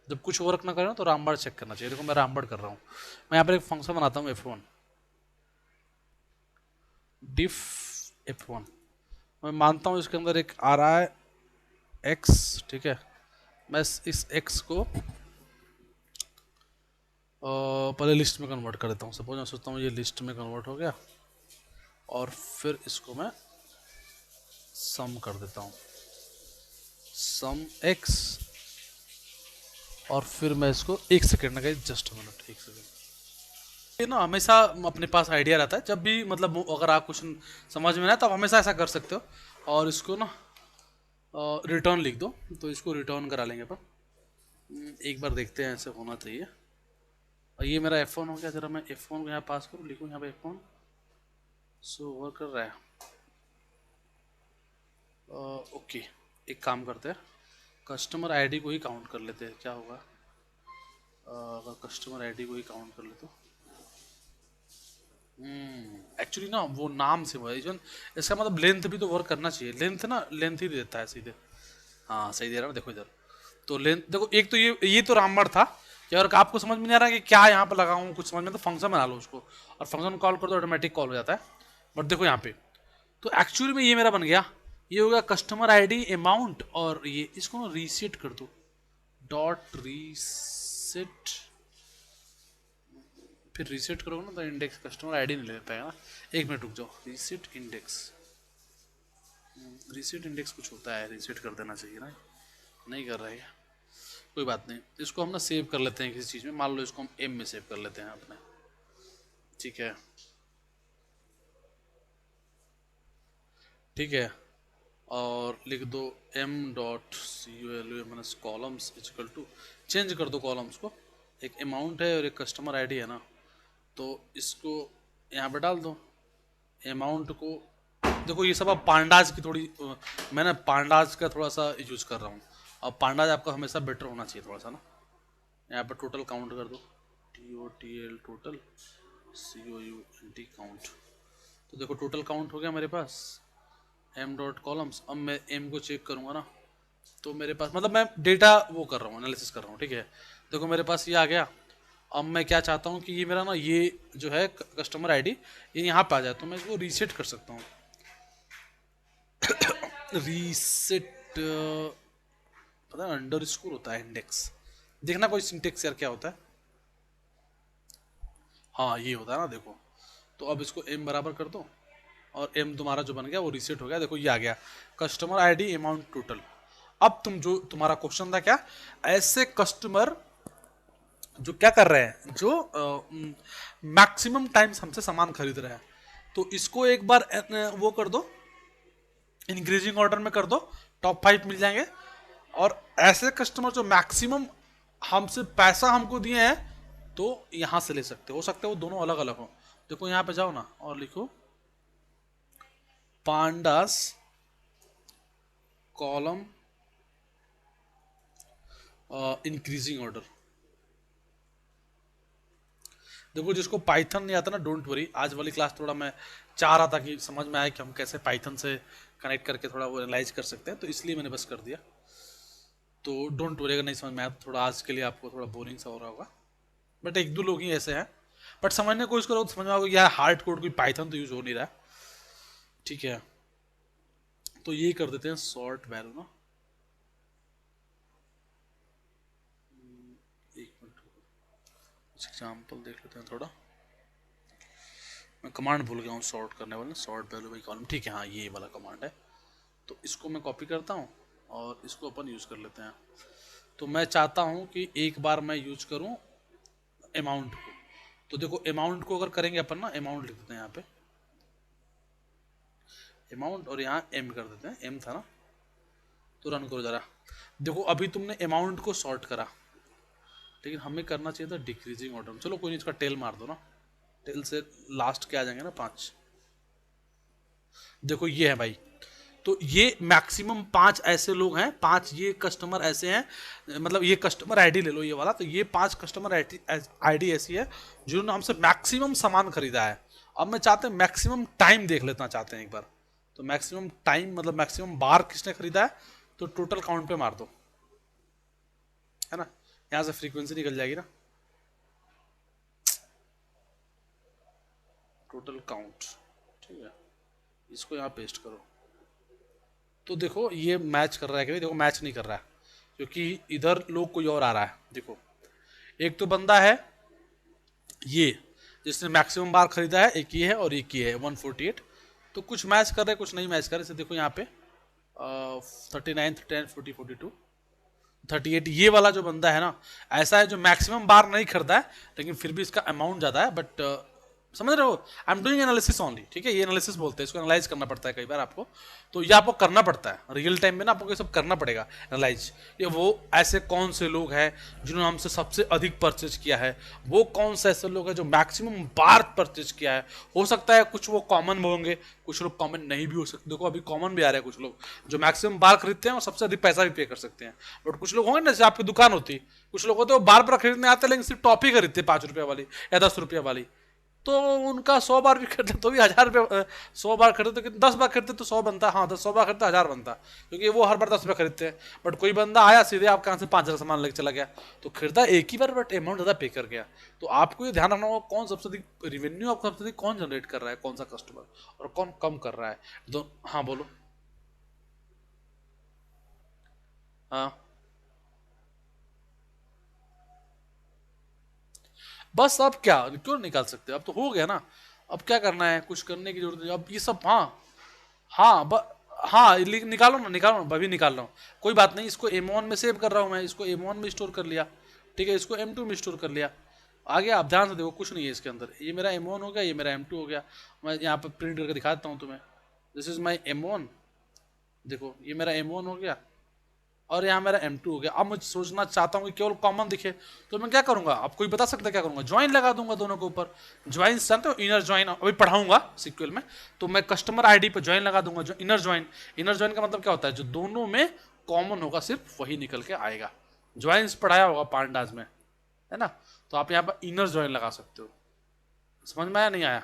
जब कुछ वर्क ना करे ना तो रामबाण चेक करना चाहिए। देखो मैं रामबाण कर रहा हूँ। मैं यहाँ पर एक फंक्शन बनाता हूँ F1, डिफ F1। मैं मानता हूँ इसके अंदर एक आ रहा है x, ठीक है। मैं इस x को पहले लिस्ट में कन्वर्ट कर देता हूँ। सपोज मैं सोचता हूँ ये लिस्ट में कन्वर्ट हो गया, और फिर इसको मैं सम कर देता हूँ, सम x। और फिर मैं इसको एक सेकेंड लगा, जस्ट मिनट, एक सेकेंड। ये ना हमेशा अपने पास आइडिया रहता है, जब भी मतलब अगर आप कुछ समझ में ना तो आप हमेशा ऐसा कर सकते हो। और इसको ना रिटर्न लिख दो, तो इसको रिटर्न करा लेंगे अपन। एक बार देखते हैं, ऐसे होना चाहिए। और ये मेरा F1 हो गया। जरा मैं F1 को यहाँ पास करूँ, लिखूँ यहाँ पे F1, सो वर्क कर रहा है। ओके, एक काम करते हैं, कस्टमर आईडी को ही काउंट कर लेते हैं, क्या होगा अगर कस्टमर आईडी को ही काउंट कर ले तो। एक्चुअली ना वो नाम से हुआ है इवन, इसका मतलब लेंथ भी तो वर्क करना चाहिए। लेंथ ना, लेंथ ही देता है सीधे। हाँ सही दे रहा है ना, देखो इधर। तो लेंथ देखो, एक तो ये तो रामबाण था कि अगर आपको समझ में नहीं आ रहा कि क्या यहाँ पे लगाऊं, कुछ समझ में, तो फंक्शन बना लो उसको, और फंक्शन कॉल कर दो, ऑटोमेटिक कॉल हो जाता है। बट देखो यहाँ पे, तो एक्चुअली में ये मेरा बन गया। ये हो गया कस्टमर आईडी अमाउंट, और ये इसको ना रीसेट कर दो, डॉट रीसेट। फिर रीसेट करोगे ना तो इंडेक्स कस्टमर आईडी नहीं ले पाएगा ना। एक मिनट रुक जाओ, रीसेट इंडेक्स, रीसेट इंडेक्स कुछ होता है, रीसेट कर देना चाहिए ना, नहीं कर रहा है। कोई बात नहीं, इसको हम ना सेव कर लेते हैं किसी चीज़ में। मान लो इसको हम एम में सेव कर लेते हैं अपने, ठीक है। ठीक है, और लिख दो m dot c u l u minus columns equal to, change कर दो कॉलम्स को। एक अमाउंट है और एक कस्टमर आईडी है ना, तो इसको यहाँ पे डाल दो। अमाउंट को देखो, ये सब अब पांडाज की थोड़ी मैं ना पांडाज का थोड़ा सा यूज कर रहा हूँ। अब पांडाज आपका हमेशा बेटर होना चाहिए थोड़ा सा ना। यहाँ पर टोटल काउंट कर दो, TOTL टोटल, COUNT काउंट। तो देखो टोटल काउंट हो गया मेरे पास, m डॉट कॉलम्स। अब मैं m को चेक करूँगा ना, तो मेरे पास मतलब मैं डेटा वो कर रहा हूँ, एनालिसिस कर रहा हूँ, ठीक है। देखो मेरे पास ये आ गया। अब मैं क्या चाहता हूँ कि ये मेरा ना ये जो है कस्टमर आईडी, ये यहाँ पे आ जाए, तो मैं इसको रीसेट कर सकता हूँ। रीसेट, पता है अंडर स्कोर होता है इंडेक्स। देखना कोई सिंटेक्स यार क्या होता है। हाँ ये होता है ना, देखो। तो अब इसको m बराबर कर दो, और m तुम्हारा जो बन गया वो रीसेट हो गया। देखो ये आ गया कस्टमर आईडी अमाउंट टोटल। अब तुम जो तुम्हारा क्वेश्चन था क्या, ऐसे कस्टमर जो क्या कर रहे हैं, जो मैक्सिमम टाइम्स हमसे सामान खरीद रहे हैं, तो इसको एक बार वो कर दो, इंक्रीजिंग ऑर्डर में कर दो, टॉप 5 मिल जाएंगे। और ऐसे कस्टमर जो मैक्सिमम हमसे पैसा हमको दिए हैं, तो यहां से ले सकते हो वो दोनों अलग अलग हो। देखो यहाँ पे जाओ ना और लिखो पांडास कॉलम इंक्रीजिंग ऑर्डर। देखो जिसको पाइथन नहीं आता ना, डोंट वरी, आज वाली क्लास थोड़ा मैं चाह रहा था कि समझ में आए कि हम कैसे पाइथन से कनेक्ट करके थोड़ा वो एनालाइज कर सकते हैं, तो इसलिए मैंने बस कर दिया। तो डोंट वरी, अगर नहीं समझ में आया तो थोड़ा आज के लिए आपको थोड़ा बोरिंग सा हो रहा होगा, बट एक दो लोग ही ऐसे हैं। बट समझने की कोशिश करो तो समझ में आओगे यार, हार्ड कोड कोई पाइथन तो यूज हो नहीं रहा है, ठीक है। तो ये कर देते हैं शॉर्ट वैल्यू ना, एक मिनट कुछ एग्जाम्पल देख लेते हैं थोड़ा। मैं कमांड भूल गया हूँ सॉर्ट करने वाला, सॉर्ट वैल्यू बाई कॉलम, ठीक है। हाँ ये वाला कमांड है। तो इसको मैं कॉपी करता हूँ और इसको अपन यूज़ कर लेते हैं। तो मैं चाहता हूं कि एक बार मैं यूज करूं अमाउंट को। तो देखो अमाउंट को अगर करेंगे अपन ना, अमाउंट लिख देते हैं यहाँ पे अमाउंट, और यहाँ एम कर देते हैं, एम था ना, तो रन करो जरा। देखो अभी तुमने अमाउंट को सॉर्ट करा, लेकिन हमें करना चाहिए था डिक्रीजिंग ऑर्डर में। चलो कोई नहीं, इसका टेल मार दो ना, टेल से लास्ट के आ जाएंगे ना 5। देखो ये है भाई, तो ये मैक्सिमम 5 ऐसे लोग हैं, 5 ये कस्टमर ऐसे हैं, मतलब ये कस्टमर आईडी ले लो ये वाला, तो ये 5 कस्टमर आईडी ऐसी है जिन्होंने हमसे मैक्सिमम सामान खरीदा है। अब मैं चाहते हैं मैक्सिमम टाइम देख लेना चाहते हैं एक बार, तो मैक्सिमम टाइम मतलब मैक्सिमम बार किसने खरीदा है, तो टोटल काउंट पे मार दो, है ना, यहां से फ्रीक्वेंसी निकल जाएगी ना, टोटल काउंट, ठीक है, इसको यहाँ पेस्ट करो। तो देखो ये मैच कर रहा है कि नहीं, देखो मैच नहीं कर रहा है, क्योंकि इधर लोग कोई और आ रहा है। देखो एक तो बंदा है ये जिसने मैक्सिमम बार खरीदा है, एक ये है और एक ये है 148, तो कुछ मैच कर रहे हैं कुछ नहीं मैच कर रहे। देखो यहाँ पे 39, 39, 40, 42, 38, ये वाला जो बंदा है ना, ऐसा है जो मैक्सिमम बार नहीं खरीदा है, लेकिन फिर भी इसका अमाउंट ज़्यादा है, बट समझ रहे हो, I am doing analysis only, ठीक है, ये एनालिसिस बोलते हैं इसको, एनालाइज करना पड़ता है कई बार आपको, तो ये आपको करना पड़ता है रियल टाइम में ना, आपको ये सब करना पड़ेगा एनालाइज। ये वो ऐसे कौन से लोग हैं जिन्होंने हमसे सबसे अधिक परचेज किया है, वो कौन से ऐसे लोग हैं जो मैक्सिमम बार परचेज किया है। हो सकता है कुछ वो कॉमन होंगे, कुछ लोग कॉमन नहीं भी हो सकते, देखो अभी कॉमन भी आ रहे हैं कुछ लोग जो मैक्सिमम बार खरीदते हैं और सबसे अधिक पैसा भी पे कर सकते हैं, बट कुछ लोग होंगे ना, जैसे आपकी दुकान होती, कुछ लोग होते हैं वो बार बार खरीदने आते हैं लेकिन सिर्फ टॉप ही खरीदते 5 रुपये वाली या 10 रुपये वाली, तो उनका 100 बार भी खरीदते तो भी 1000 रुपये, 100 बार खरीदते तो 10 बार खरीदते तो 100 बनता, हाँ 100 बार खरीदते 1000 बनता, क्योंकि वो हर बार 10 रुपये खरीदते हैं। बट कोई बंदा आया सीधे आपके यहाँ से 5000 सामान लेके चला गया, तो खरीदा एक ही बार बट अमाउंट ज़्यादा पे कर गया। तो आपको ये ध्यान रखना होगा कौन सबसे अधिक रिवेन्यू आपका सबसे अधिक कौन जनरेट कर रहा है, कौन सा कस्टमर, और कौन कम कर रहा है। तो हाँ बोलो। हाँ बस, अब क्या क्यों निकाल सकते हो, अब तो हो गया ना, अब क्या करना है, कुछ करने की जरूरत नहीं अब ये सब। हाँ हाँ हाँ निकालो ना, निकालो ना, अभी निकाल रहा हूँ, कोई बात नहीं, इसको M1 में सेव कर रहा हूँ मैं, इसको M1 में स्टोर कर लिया, ठीक है, इसको M2 में स्टोर कर लिया। आगे आप ध्यान से देखो कुछ नहीं है इसके अंदर, ये मेरा M1 हो गया, ये मेरा M2 हो गया। मैं यहाँ पे प्रिंट करके दिखा देता हूँ तुम्हें, दिस इज माई M1, देखो ये मेरा M1 हो गया और यहाँ मेरा M2 हो गया। अब मैं सोचना चाहता हूँ कि केवल कॉमन दिखे, तो मैं क्या करूंगा, अब कोई बता सकता है क्या करूंगा, ज्वाइन लगा दूंगा दोनों के ऊपर। ज्वाइन जानते हो, इनर ज्वाइन अभी पढ़ाऊंगा सीक्वल में, तो मैं कस्टमर आईडी पे ज्वाइन लगा दूंगा, जो इनर ज्वाइन, इनर ज्वाइन का मतलब क्या होता है, जो दोनों में कॉमन होगा सिर्फ वही निकल के आएगा। ज्वाइंस पढ़ाया होगा पांडाज में, है ना, तो आप यहाँ पर इनर ज्वाइन लगा सकते हो। समझ में आया नहीं आया,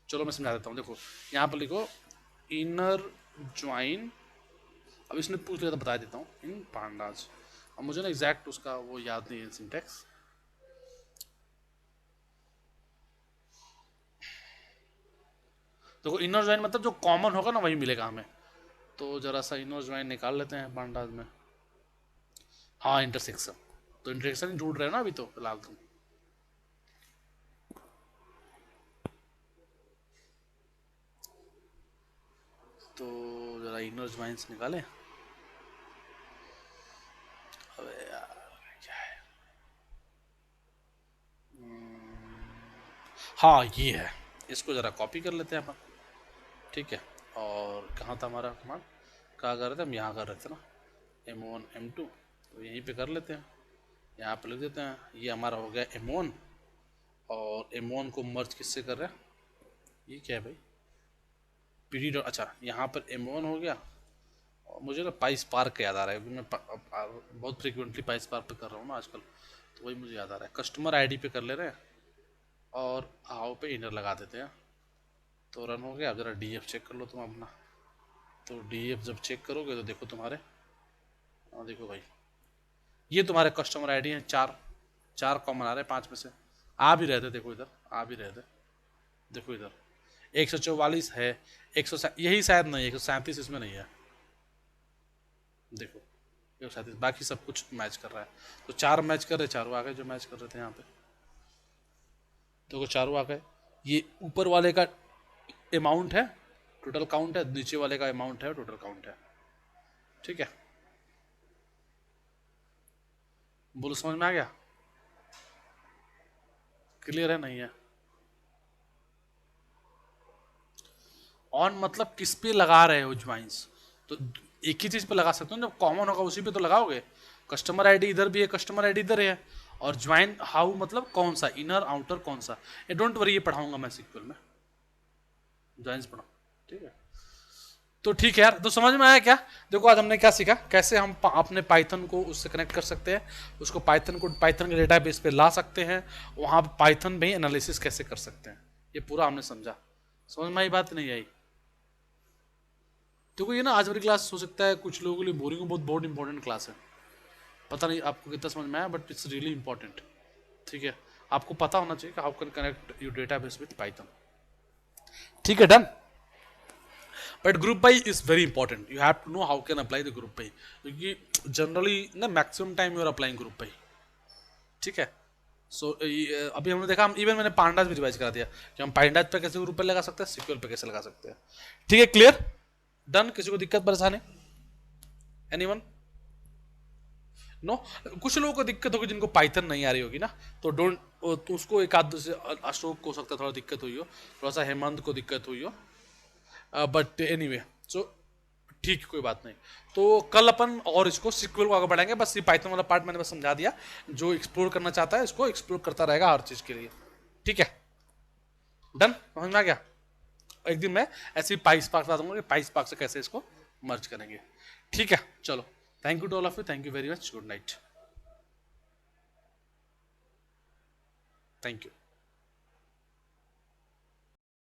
चलो मैं समझा देता हूँ। देखो यहाँ पर लिखो इनर ज्वाइन, अब इसने पूछ लिया तो बता देता हूँ, इन पांडाज, अब मुझे ना एग्जैक्ट उसका वो याद नहीं है सिंटेक्स। देखो इनर ज्वाइन मतलब जो कॉमन होगा ना वही मिलेगा हमें, तो जरा सा इनर ज्वाइन निकाल लेते हैं पांडाज में। हाँ इंटरसेक्शन, तो इंटरसेक्शन ढूंढ रहे हो ना अभी तो फिलहाल तुम, तो जरा इनर ज्वाइंस निकालें। अबे यार क्या है, हाँ ये है, इसको जरा कॉपी कर लेते हैं अपन, ठीक है। और कहाँ था हमारा कमांड, कहाँ कर रहे थे हम, यहाँ कर रहे थे ना, M1 M2, तो यहीं पे कर लेते हैं, यहाँ पे लिख देते हैं, ये हमारा हो गया M1, और M1 को मर्ज किससे कर रहे हैं, ये क्या है भाई, PD डॉट, अच्छा यहाँ पर M1 हो गया, और मुझे ना पाइस पार्क याद आ रहा है, क्योंकि मैं बहुत फ्रिक्वेंटली पाइस पार्क पे कर रहा हूँ ना आजकल, तो वही मुझे याद आ रहा है। कस्टमर आईडी पे कर ले रहे हैं और आओ पे इनर लगा देते हैं, तो रन हो गया। अब जरा DF चेक कर लो तुम अपना, तो DF जब चेक करोगे तो देखो तुम्हारे, हाँ देखो भाई ये तुम्हारे कस्टमर आईडी हैं, चार चार कॉमन आ रहे हैं 5 में से, आ भी रहे थे, देखो इधर आ भी रहे थे, देखो इधर 144 है, 100 यही शायद नहीं, 137 इसमें नहीं है, देखो 137, बाकी सब कुछ मैच कर रहा है, तो 4 मैच कर रहे, चारों आ गए जो मैच कर रहे थे यहाँ पे, देखो चारों आ गए। ये ऊपर वाले का अमाउंट है, टोटल काउंट है, नीचे वाले का अमाउंट है, टोटल काउंट है, ठीक है। बोलो समझ में आ गया? क्लियर है नहीं है? ऑन मतलब किस पे लगा रहे हो ज्वाइंस, तो एक ही चीज पे लगा सकते हो, जब कॉमन होगा उसी पे तो लगाओगे। कस्टमर आईडी इधर भी है, कस्टमर आईडी इधर है, और ज्वाइन हाउ मतलब कौन सा, इनर आउटर कौन सा, ये डोंट वरी, ये पढ़ाऊंगा मैं सीक्वल में, ज्वाइंस पढ़ाऊँ, ठीक है। तो ठीक है यार, तो समझ में आया क्या? देखो आज हमने क्या सीखा, कैसे हम अपने पाइथन को उससे कनेक्ट कर सकते हैं, उसको पाइथन के डेटाबेस पे ला सकते हैं, वहां पाइथन में एनालिसिस कैसे कर सकते हैं, ये पूरा हमने समझा। समझ में आई बात नहीं आई? देखो ये ना आज वाली क्लास हो सकता है कुछ लोगों के लिए बोरिंग, बहुत बहुत इंपॉर्टेंट क्लास है, पता नहीं आपको कितना समझ में आया, बट इट्स रियली इंपॉर्टेंट, ठीक है। आपको पता होना चाहिए कि how can connect your database with Python, ठीक है, done. But group by is very important, you have to know how can apply the group by, क्योंकि जनरली ना maximum time you are applying group by, ठीक है। सो अभी हमने देखा, हम इवन मैंने पांडाज भी रिवाइज करा दिया कि हम पांडाज पे कैसे ग्रुप पे लगा सकते हैं, सिक्वल पे कैसे लगा सकते हैं, ठीक है, क्लियर, डन। किसी को दिक्कत परेशानी, एनीवन? नो, कुछ लोगों को दिक्कत होगी जिनको पाइथन नहीं आ रही होगी ना, तो डोंट, तो उसको एक आध से अशोक को हो सकता है थोड़ा दिक्कत हुई हो, थोड़ा सा हेमंत को दिक्कत हुई हो, बट एनीवे सो ठीक, कोई बात नहीं। तो कल अपन और इसको सीक्वल को आगे बढ़ाएंगे, बस ये पाइथन वाला पार्ट मैंने बस समझा दिया, जो एक्सप्लोर करना चाहता है इसको एक्सप्लोर करता रहेगा हर चीज के लिए, ठीक है, डन, समझ में आ गया। एक दिन मैं ऐसी पाइस पार्क बता दूंगा कि पाइस पार्क से कैसे इसको मर्ज करेंगे, ठीक है, चलो। Thank you to all of you, thank you very much, good night, thank you.